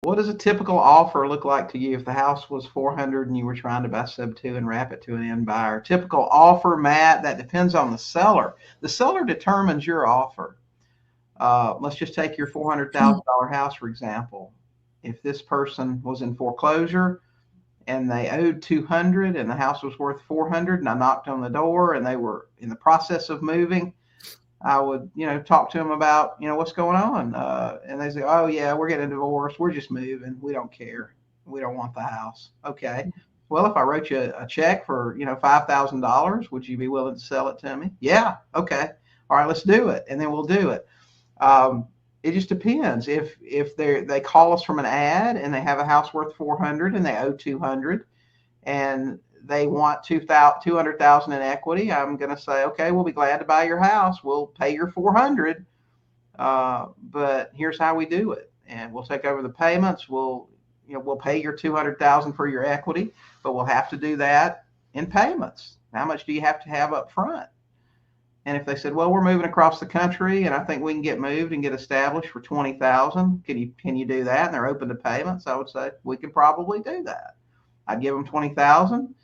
What does a typical offer look like to you if the house was 400 and you were trying to buy sub 2 and wrap it to an end buyer? Typical offer, Matt, that depends on the seller. The seller determines your offer. Let's just take your $400,000 house, for example. If this person was in foreclosure and they owed 200 and the house was worth 400 and I knocked on the door and they were in the process of moving, I would, talk to them about, what's going on. And they say, oh, yeah, we're getting a divorce. We're just moving. We don't care. We don't want the house. Okay. Well, if I wrote you a check for, $5,000, would you be willing to sell it to me? Yeah. Okay. All right, let's do it. And then we'll do it. It just depends. If they call us from an ad and they have a house worth 400 and they owe 200 and they want 200,000 in equity, I'm going to say, okay, we'll be glad to buy your house. We'll pay your 400, but here's how we do it, and we'll take over the payments. We'll pay your 200,000 for your equity, but we'll have to do that in payments. How much do you have to have up front? And if they said, well, we're moving across the country, and I think we can get moved and get established for 20,000, can you do that? And they're open to payments. I would say we can probably do that. I'd give them 20,000.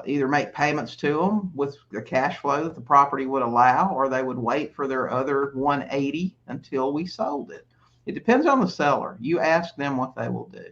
Either make payments to them with the cash flow that the property would allow, or they would wait for their other 180 until we sold it. It depends on the seller. You ask them what they will do.